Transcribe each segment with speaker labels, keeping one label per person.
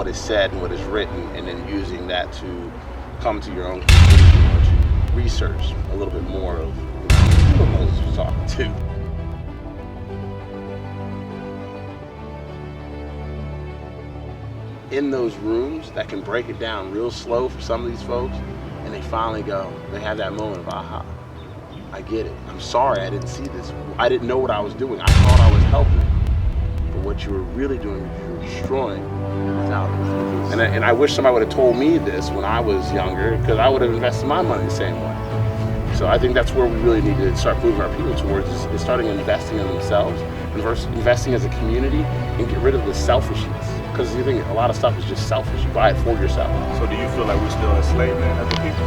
Speaker 1: what is said and what is written, and then using that to come to your own conclusion or to research a little bit more of who Moses was talking to. In those rooms that can break it down real slow for some of these folks, and they finally go, they have that moment of aha, I get it. I'm sorry I didn't see this. I didn't know what I was doing. I thought I was helping. But what you were really doing is you were destroying without it. And I wish somebody would have told me this when I was younger, because I would have invested my money the same way. So I think that's where we really need to start moving our people towards, is starting investing in themselves, and investing as a community, and get rid of the selfishness. Because you think a lot of stuff is just selfish. You buy it for yourself.
Speaker 2: So do you feel like we're still enslaved as a people?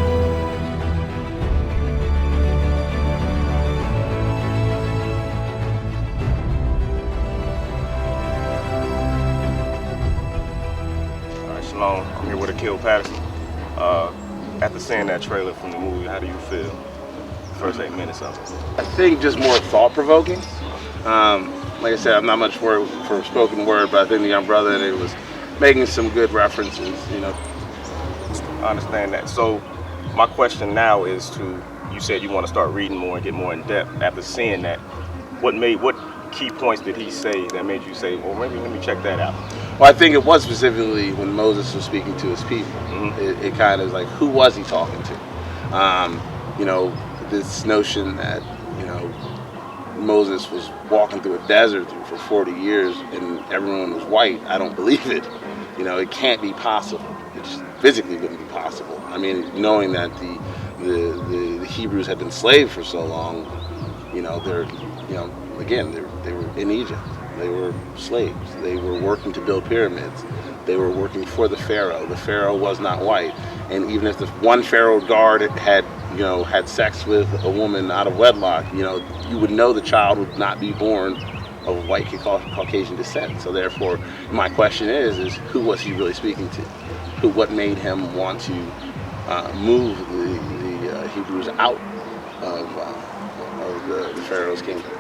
Speaker 2: All right, Shalom. I'm here with Akil, Paterson. After seeing that trailer from the movie, how do you feel? First 8 minutes of it.
Speaker 1: I think just more thought-provoking. Like I said, I'm not much for spoken word, but I think the young brother in it was making some good references,
Speaker 2: I understand that. So my question now is you said you want to start reading more and get more in depth. After seeing that, what key points did he say that made you say, well, maybe let me check that out?
Speaker 1: Well, I think it was specifically when Moses was speaking to his people. Mm-hmm. It kind of like, who was he talking to? This notion that, Moses was walking through a desert for 40 years and everyone was white. I don't believe it. It can't be possible. It just physically wouldn't be possible. I mean, knowing that the Hebrews had been slaves for so long, they were in Egypt. They were slaves. They were working to build pyramids. They were working for the Pharaoh. The Pharaoh was not white. And even if the one Pharaoh guard had sex with a woman out of wedlock, you would know the child would not be born of white Caucasian descent. So therefore, my question is who was he really speaking to? What made him want to move the Hebrews out of the Pharaoh's kingdom?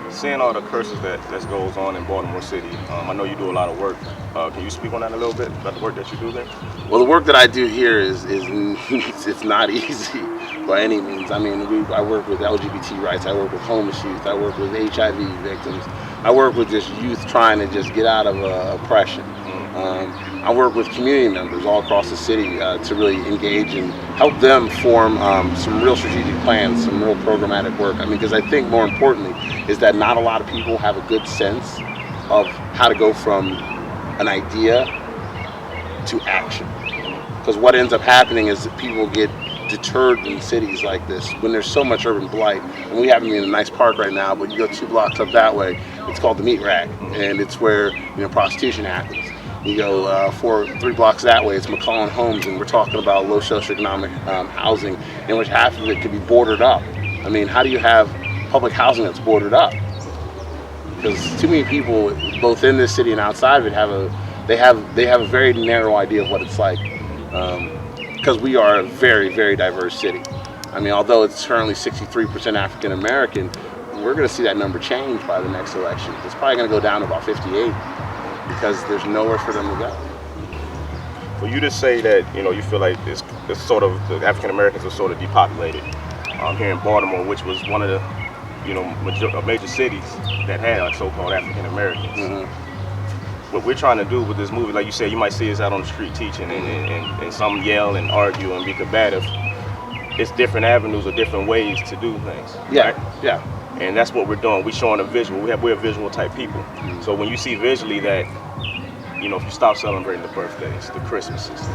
Speaker 2: Seeing all the curses that goes on in Baltimore City, I know you do a lot of work. Can you speak on that a little bit, about the work that you do there?
Speaker 1: Well, the work that I do here is it's not easy by any means. I mean, I work with LGBT rights, I work with homeless youth, I work with HIV victims, I work with just youth trying to just get out of oppression. I work with community members all across the city to really engage and help them form some real strategic plans, some real programmatic work. I mean, because I think more importantly is that not a lot of people have a good sense of how to go from an idea to action. Because what ends up happening is that people get deterred in cities like this when there's so much urban blight. And we happen to be in a nice park right now, but you go 2 blocks up that way, it's called the Meat Rack, and it's where prostitution happens. You go 3 blocks that way, it's McClellan Homes, and we're talking about low socioeconomic housing, in which half of it could be boarded up. I mean, how do you have public housing that's boarded up? Because too many people, both in this city and outside of it, have a very narrow idea of what it's like. Because we are a very, very diverse city. I mean, although it's currently 63% African American, we're going to see that number change by the next election. It's probably going to go down to about 58 because there's nowhere for them to go.
Speaker 2: Well, you just say that you feel like it's sort of the African Americans are sort of depopulated here in Baltimore, which was one of the major cities that had so-called African Americans. Mm-hmm. What we're trying to do with this movie, like you said, you might see us out on the street teaching, and some yell and argue and be combative. It's different avenues or different ways to do things.
Speaker 1: Yeah,
Speaker 2: right?
Speaker 1: yeah.
Speaker 2: And that's what we're doing. We're showing a visual. We're visual type people. Mm-hmm. So when you see visually that, if you stop celebrating the birthdays, the Christmases,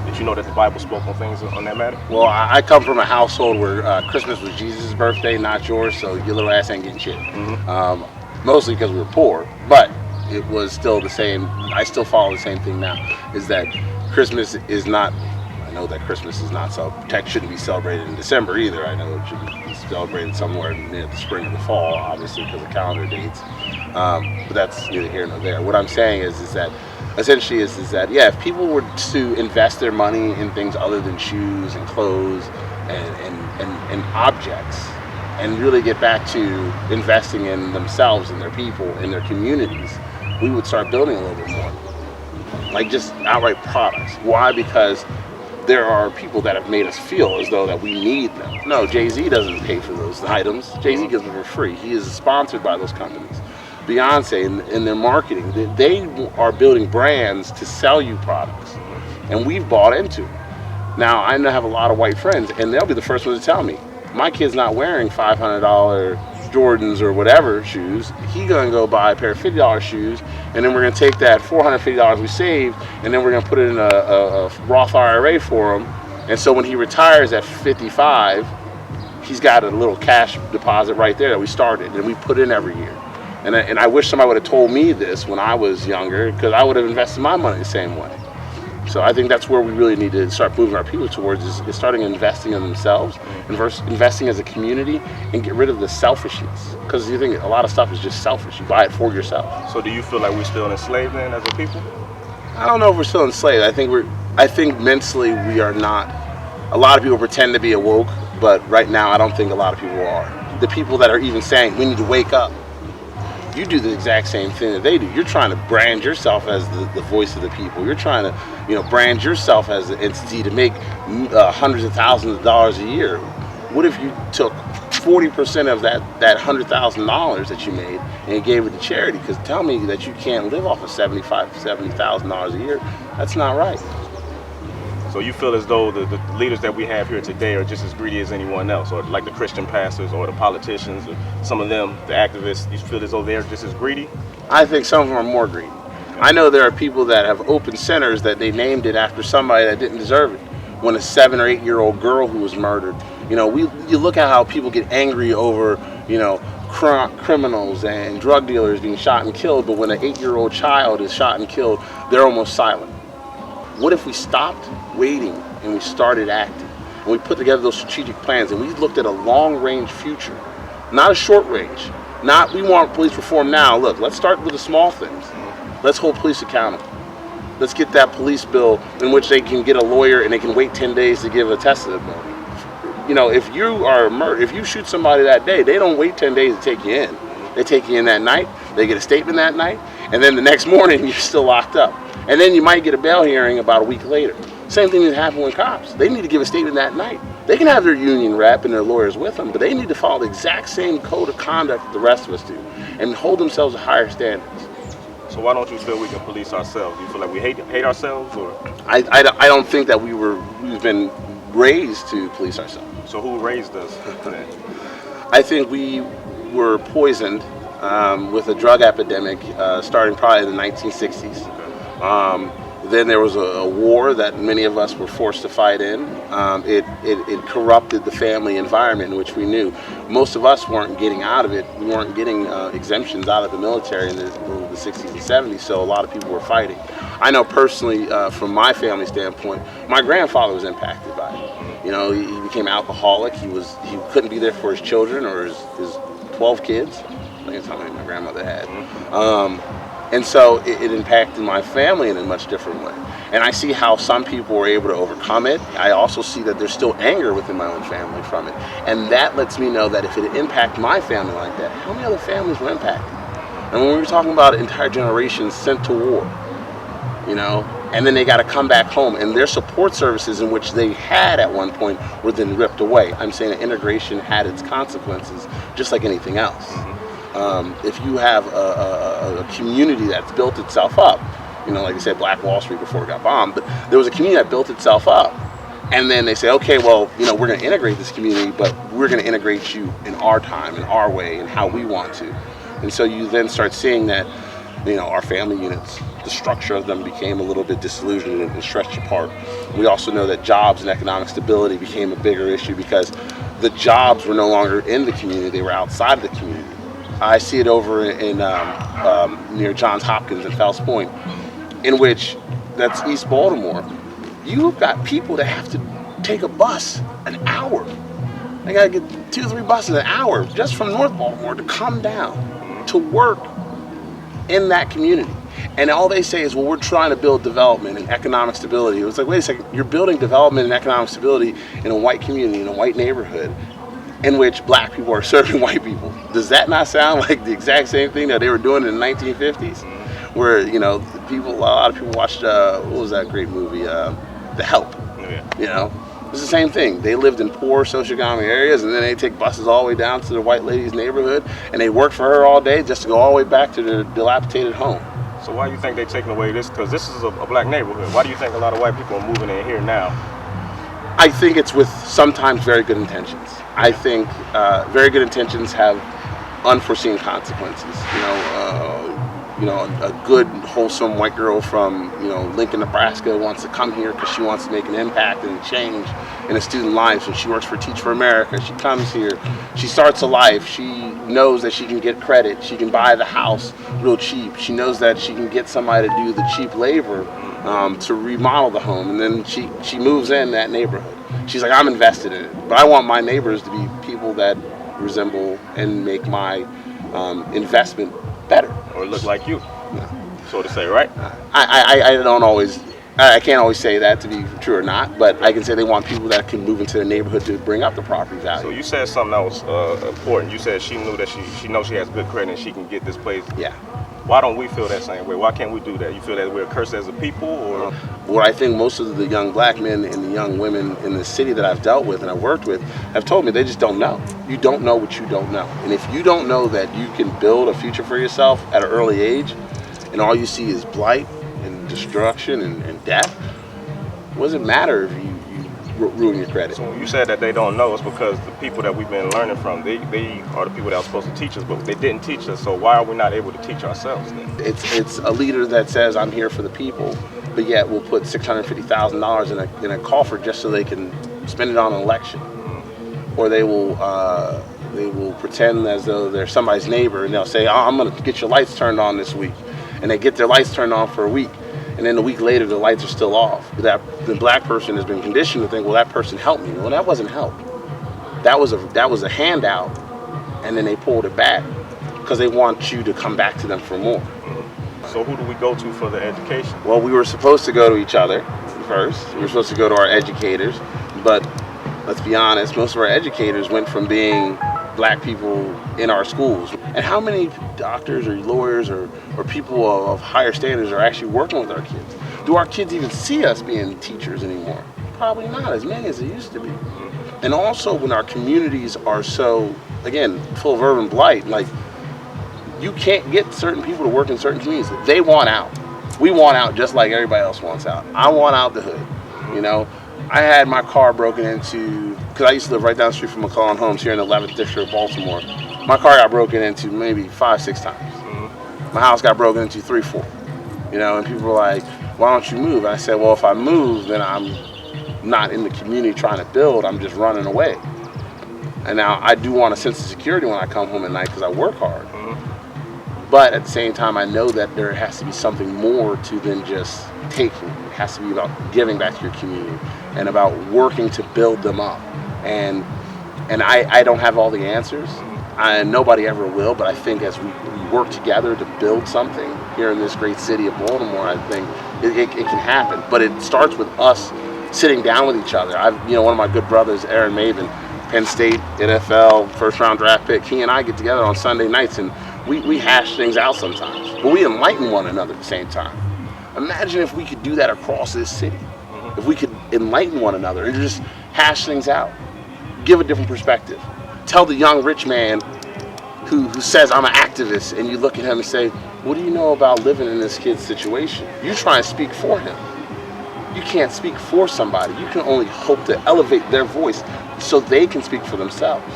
Speaker 2: did you know that the Bible spoke on things on that matter?
Speaker 1: Well, I come from a household where Christmas was Jesus' birthday, not yours, so your little ass ain't getting shit. Mm-hmm. Mostly because we were poor, but it was still the same. I still follow the same thing now, is that Christmas is not, I know that Christmas is not shouldn't be celebrated in December either. I know it should be celebrated somewhere near the spring or the fall, obviously, because of calendar dates. But that's neither here nor there. What I'm saying is that essentially is that, yeah, if people were to invest their money in things other than shoes and clothes and objects, and really get back to investing in themselves and their people and their communities, we would start building a little bit more. like just outright products. Why? Because there are people that have made us feel as though that we need them. No, Jay-Z doesn't pay for those items. Jay-Z gives them for free. He is sponsored by those companies. Beyonce in their marketing, they are building brands to sell you products, and we've bought into it. Now, I have a lot of white friends, and they'll be the first one to tell me, my kid's not wearing $500 Jordans or whatever shoes. He gonna go buy a pair of $50 shoes, and then we're gonna take that $450 we saved, and then we're gonna put it in a Roth IRA for him. And so when he retires at 55, he's got a little cash deposit right there that we started, and we put in every year. And I wish somebody would have told me this when I was younger, because I would have invested my money the same way. So I think that's where we really need to start moving our people towards, is starting investing in themselves, investing as a community, and get rid of the selfishness. Because you think a lot of stuff is just selfish. You buy it for yourself.
Speaker 2: So do you feel like we're still enslaved then as a people?
Speaker 1: I don't know if we're still enslaved. I think mentally we are not. A lot of people pretend to be awoke, but right now I don't think a lot of people are. The people that are even saying we need to wake up, you do the exact same thing that they do. You're trying to brand yourself as the voice of the people. You're trying to, brand yourself as an entity to make hundreds of thousands of dollars a year. What if you took 40% of that $100,000 that you made and you gave it to charity? Because tell me that you can't live off of $70,000 a year. That's not right.
Speaker 2: So you feel as though the leaders that we have here today are just as greedy as anyone else, or like the Christian pastors or the politicians or some of them, the activists, you feel as though they're just as greedy?
Speaker 1: I think some of them are more greedy. I know there are people that have opened centers that they named it after somebody that didn't deserve it. When a 7 or 8 year old girl who was murdered, you look at how people get angry over, criminals and drug dealers being shot and killed, but when an 8-year-old child is shot and killed, they're almost silent. What if we stopped waiting and we started acting? And we put together those strategic plans and we looked at a long-range future, not a short range. Not we want police reform now. Look, let's start with the small things. Let's hold police accountable. Let's get that police bill in which they can get a lawyer and they can wait 10 days to give a testimony. If you are murdered, if you shoot somebody that day, they don't wait 10 days to take you in. They take you in that night, they get a statement that night, and then the next morning you're still locked up. And then you might get a bail hearing about a week later. Same thing that happened with cops. They need to give a statement that night. They can have their union rep and their lawyers with them, but they need to follow the exact same code of conduct that the rest of us do and hold themselves to higher standards.
Speaker 2: So why don't you feel we can police ourselves? Do you feel like we hate ourselves, or?
Speaker 1: I don't think that we've been raised to police ourselves.
Speaker 2: So who raised us then?
Speaker 1: I think we were poisoned with a drug epidemic starting probably in the 1960s. Then there was a war that many of us were forced to fight in. It corrupted the family environment in which we knew. Most of us weren't getting out of it. We weren't getting exemptions out of the military in the 60s and 70s, so a lot of people were fighting. I know personally, from my family standpoint, my grandfather was impacted by it. He became alcoholic. He couldn't be there for his children or his 12 kids. I think that's how many my grandmother had. And so it impacted my family in a much different way. And I see how some people were able to overcome it. I also see that there's still anger within my own family from it. And that lets me know that if it impacted my family like that, how many other families were impacted? And when we were talking about entire generations sent to war, and then they got to come back home, and their support services in which they had at one point were then ripped away. I'm saying that integration had its consequences, just like anything else. If you have a community that's built itself up, like you said, Black Wall Street before it got bombed, but there was a community that built itself up. And then they say, okay, well, we're going to integrate this community, but we're going to integrate you in our time, in our way, and how we want to. And so you then start seeing that, our family units, the structure of them became a little bit disillusioned and stretched apart. We also know that jobs and economic stability became a bigger issue because the jobs were no longer in the community, they were outside of the community. I see it over in near Johns Hopkins and Fells Point, in which that's East Baltimore. You've got people that have to take a bus an hour. They got to get 2 or 3 buses an hour just from North Baltimore to come down to work in that community. And all they say is, well, we're trying to build development and economic stability. It was like, wait a second, you're building development and economic stability in a white community, in a white neighborhood, in which black people are serving white people. Does that not sound like the exact same thing that they were doing in the 1950s? where a lot of people watched what was that great movie, The Help.
Speaker 2: Yeah.
Speaker 1: It's the same thing. They lived in poor socioeconomic areas, and then they take buses all the way down to the white lady's neighborhood, and they work for her all day just to go all the way back to their dilapidated home.
Speaker 2: So why do you think they're taking away this? Because this is a black neighborhood. Why do you think a lot of white people are moving in here now?
Speaker 1: I think it's with sometimes very good intentions. I think very good intentions have unforeseen consequences. A good, wholesome white girl from Lincoln, Nebraska wants to come here because she wants to make an impact and change in a student life. And she works for Teach for America. She comes here, she starts a life. She knows that she can get credit. She can buy the house real cheap. She knows that she can get somebody to do the cheap labor to remodel the home, and then she moves in that neighborhood. She's like, I'm invested in it, but I want my neighbors to be people that resemble and make my investment better.
Speaker 2: Or look like you, so to say, right?
Speaker 1: I can't always say that to be true or not, but I can say they want people that can move into their neighborhood to bring up the property value.
Speaker 2: So you said something that was important. You said she knew that she knows she has good credit and she can get this place.
Speaker 1: Yeah.
Speaker 2: Why don't we feel that same way? Why can't we do that? You feel that we're cursed as a people, or?
Speaker 1: Well, I think most of the young black men and the young women in the city that I've dealt with and I've worked with have told me they just don't know. You don't know what you don't know. And if you don't know that you can build a future for yourself at an early age, and all you see is blight and destruction and death, what does it matter if you ruin your credit?
Speaker 2: So when you said that they don't know, it's because the people that we've been learning from, they are the people that are supposed to teach us, but they didn't teach us. So why are we not able to teach ourselves then?
Speaker 1: It's a leader that says, I'm here for the people, but yet will put $650,000 in a coffer just so they can spend it on an election. Or they will pretend as though they're somebody's neighbor, and they'll say, I'm going to get your lights turned on this week. And they get their lights turned on for a week. And then a week later, the lights are still off. The black person has been conditioned to think, well, that person helped me. Well, that wasn't help. That was a handout, and then they pulled it back because they want you to come back to them for more.
Speaker 2: So who do we go to for the education?
Speaker 1: Well, we were supposed to go to each other first. We were supposed to go to our educators, but let's be honest, most of our educators went from being black people in our schools. And how many doctors or lawyers or people of higher standards are actually working with our kids? Do our kids even see us being teachers anymore? Probably not as many as they used to be. And also when our communities are so, again, full of urban blight, like you can't get certain people to work in certain communities. They want out. We want out just like everybody else wants out. I want out the hood, I had my car broken into, because I used to live right down the street from McClellan Homes here in the 11th district of Baltimore. My car got broken into maybe 5-6 times. My house got broken into 3-4. And people were like, why don't you move? And I said, well, if I move, then I'm not in the community trying to build, I'm just running away. And now I do want a sense of security when I come home at night because I work hard. But at the same time, I know that there has to be something more to than just taking. It has to be about giving back to your community and about working to build them up. And I don't have all the answers. Nobody ever will, but I think as we work together to build something here in this great city of Baltimore, I think it can happen. But it starts with us sitting down with each other. One of my good brothers, Aaron Maven, Penn State, NFL, first round draft pick, he and I get together on Sunday nights and we hash things out sometimes, but we enlighten one another at the same time. Imagine if we could do that across this city. If we could enlighten one another and just hash things out, give a different perspective. Tell the young rich man who says, I'm an activist, and you look at him and say, what do you know about living in this kid's situation? You try and speak for him. You can't speak for somebody. You can only hope to elevate their voice so they can speak for themselves.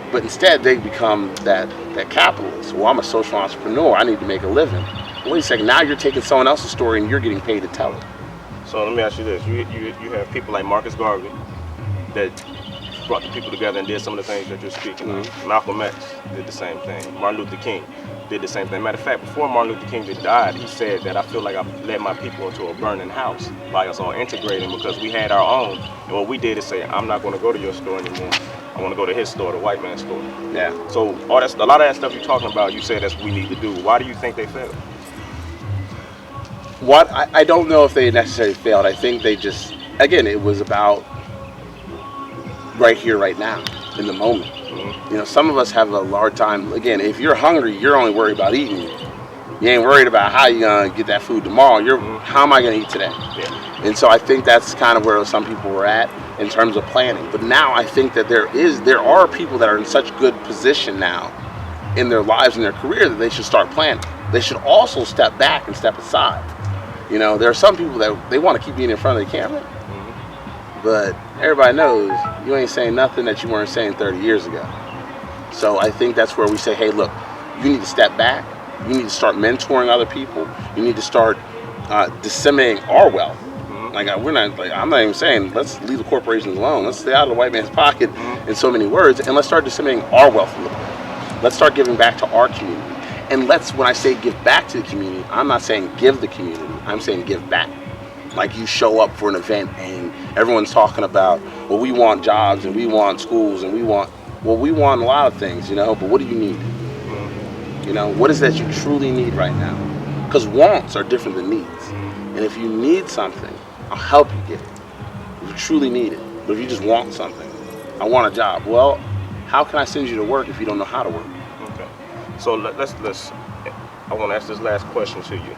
Speaker 1: But instead, they become that capitalist. Well, I'm a social entrepreneur. I need to make a living. Wait a second. Now you're taking someone else's story and you're getting paid to tell it.
Speaker 2: So let me ask you this. You have people like Marcus Garvey that brought the people together and did some of the things that you're speaking of. Malcolm X did the same thing. Martin Luther King did the same thing. Matter of fact, before Martin Luther King died, he said that I feel like I've led my people into a burning house by us all integrating because we had our own. And what we did is say, I'm not going to go to your store anymore. I want to go to his store, the white man's store.
Speaker 1: Yeah.
Speaker 2: So a lot of that stuff you're talking about, you said that's what we need to do. Why do you think they failed?
Speaker 1: I don't know if they necessarily failed. I think they just, again, it was about right here, right now, in the moment. Some of us have a hard time. Again, if you're hungry, you're only worried about eating. You ain't worried about how you gonna get that food tomorrow. You're how am I gonna eat today?
Speaker 2: Yeah.
Speaker 1: And so I think that's kind of where some people were at in terms of planning. But now I think that there are people that are in such good position now in their lives and their career that they should start planning. They should also step back and step aside. You know, there are some people that they want to keep being in front of the camera, but everybody knows you ain't saying nothing that you weren't saying 30 years ago. So I think that's where we say, hey, look, you need to step back. You need to start mentoring other people. You need to start disseminating our wealth. Like I'm not even saying let's leave the corporations alone. Let's stay out of the white man's pocket in so many words, and let's start disseminating our wealth a little bit. Let's start giving back to our community. And when I say give back to the community, I'm not saying give the community. I'm saying give back. Like you show up for an event and everyone's talking about, well, we want jobs and we want schools and we want a lot of things, you know, but what do you need? You know, what is that you truly need right now? Because wants are different than needs. And if you need something, I'll help you get it. If you truly need it. But if you just want something, I want a job. Well, how can I send you to work if you don't know how to work?
Speaker 2: Okay. So let's I want to ask this last question to you.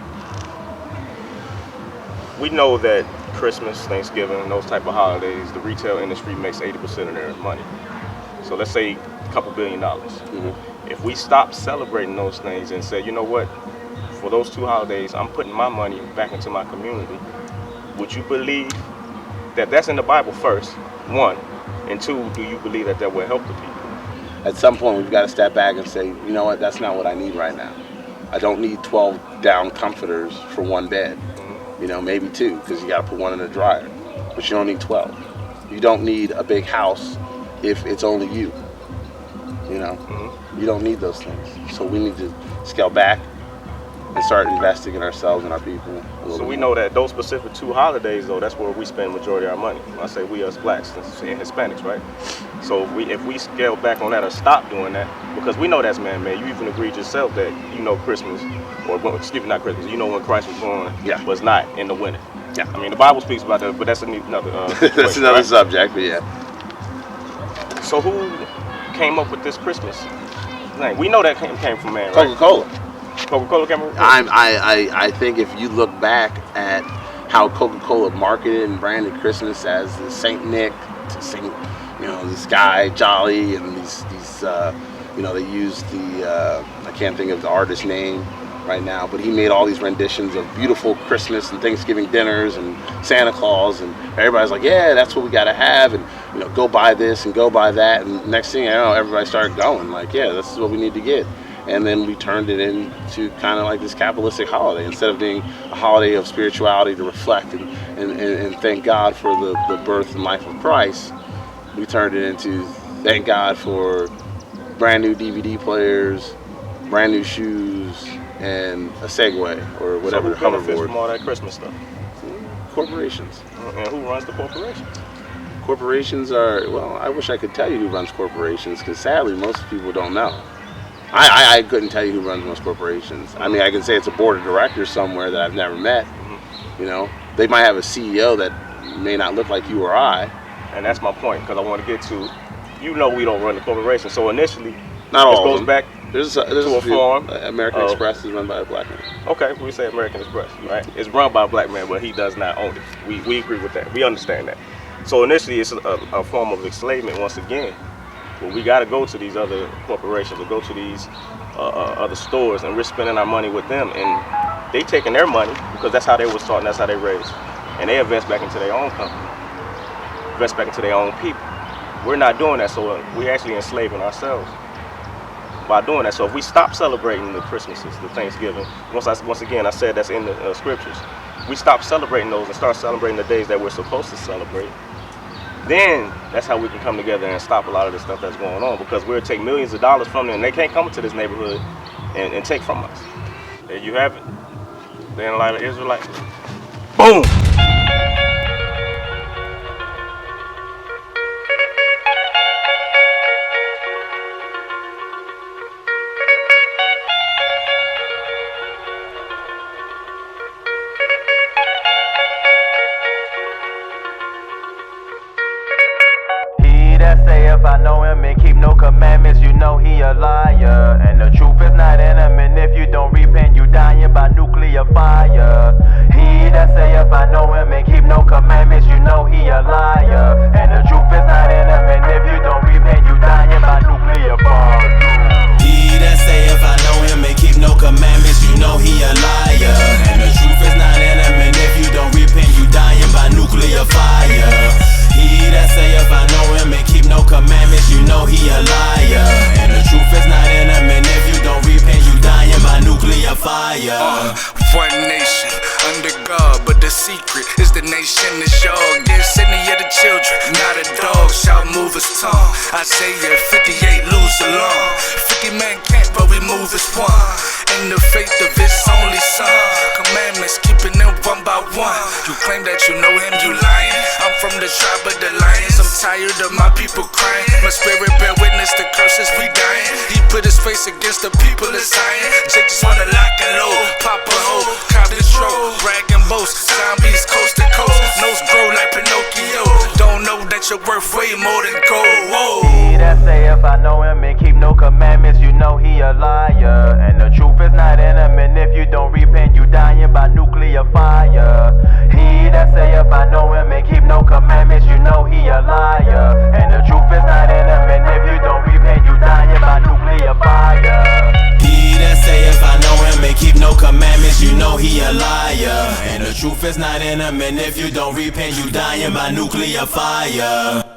Speaker 2: We know that Christmas, Thanksgiving, those type of holidays, the retail industry makes 80% of their money. So let's say a couple $1 billion. If we stop celebrating those things and say, you know what, for those 2 holidays, I'm putting my money back into my community, would you believe that that's in the Bible first, 1, and 2, do you believe that will help the people?
Speaker 1: At some point, we've got to step back and say, you know what, that's not what I need right now. I don't need 12 down comforters for 1 bed. You know, maybe 2, because you got to put 1 in the dryer. But you don't need 12. You don't need a big house if it's only you. You know, you don't need those things. So we need to scale back and start investing in ourselves and our people.
Speaker 2: So we know that those specific 2 holidays, though, that's where we spend majority of our money. I say we us blacks and Hispanics, right? So if we scale back on that or stop doing that, because we know that's man-made. You even agreed yourself that you know Christmas, excuse me, not Christmas. You know when Christ was born was not in the winter.
Speaker 1: Yeah.
Speaker 2: I mean, the Bible speaks about that, but that's another
Speaker 1: that's another
Speaker 2: right?
Speaker 1: subject, but yeah.
Speaker 2: So who came up with this Christmas thing? We know that came from man, right?
Speaker 1: Coca-Cola.
Speaker 2: Coca-Cola came up with it?
Speaker 1: I think if you look back at how Coca-Cola marketed and branded Christmas as the Saint Nick, to Saint, you know, this guy Jolly, and these you know, they used the I can't think of the artist's name right now, but he made all these renditions of beautiful Christmas and Thanksgiving dinners and Santa Claus, and everybody's like, yeah, that's what we got to have, and you know, go buy this and go buy that, and next thing I know, everybody started going like, yeah, this is what we need to get. And then we turned it into kind of like this capitalistic holiday. Instead of being a holiday of spirituality to reflect and thank God for the birth and life of Christ, we turned it into thank God for brand new DVD players, brand new shoes, and a Segway or whatever.
Speaker 2: So who benefits from all that Christmas stuff?
Speaker 1: Corporations.
Speaker 2: And who runs the corporations?
Speaker 1: Corporations are, well, I wish I could tell you who runs corporations, because sadly most people don't know. I couldn't tell you who runs most corporations. I mean, I can say it's a board of directors somewhere that I've never met. You know, they might have a CEO that may not look like you or I.
Speaker 2: And that's my point, because I want to get to, you know, we don't run the corporation. So initially,
Speaker 1: not all
Speaker 2: this goes back
Speaker 1: there's
Speaker 2: to a form.
Speaker 1: American Express is run by a black man.
Speaker 2: Okay, we say American Express, right? It's run by a black man, but he does not own it. We agree with that. We understand that. So initially, it's a form of enslavement once again. Well, we got to go to these other corporations or go to these other stores, and we're spending our money with them, and they taking their money because that's how they was taught and that's how they raised, and they invest back into their own company, invest back into their own people. We're not doing that, so we're actually enslaving ourselves by doing that. So if we stop celebrating the Christmases, the Thanksgiving, once again I said that's in the scriptures, we stop celebrating those and start celebrating the days that we're supposed to celebrate, then that's how we can come together and stop a lot of the stuff that's going on, because we'll take millions of dollars from them and they can't come into this neighborhood and take from us. There you have it. Then a lot of Israelites. Boom!
Speaker 3: If I know him and keep no commandments, you know he a liar. And the truth is not in him, and if you don't repent, you die.
Speaker 4: I say if 58 lose along. 50 men can't, but we move as one. In the faith of his only son. Commandments, keeping them one by one. You claim that you know him, you lying. I'm from the tribe of the lions. I'm tired of my people crying. My spirit bear witness to curses, we dying. He put his face against the people of Zion. Jake just wanna lock and load, pop a hole, cop control, brag and boast. Zombies coast to coast, nose grow like Pinocchio. Don't know that you're worth way more than gold. Whoa.
Speaker 3: He that say if I know him and keep no commandments, you know he a liar. And the truth is not in him, and if you don't repent, you dying by nuclear fire. He that say if I know him and keep no commandments, you know he a liar. And the truth is not in him, and if you don't repent, you dying by nuclear fire.
Speaker 5: He that say if I know him and keep no commandments, you know he a liar. And the truth is not in him, and if you don't repent, you dying by nuclear fire.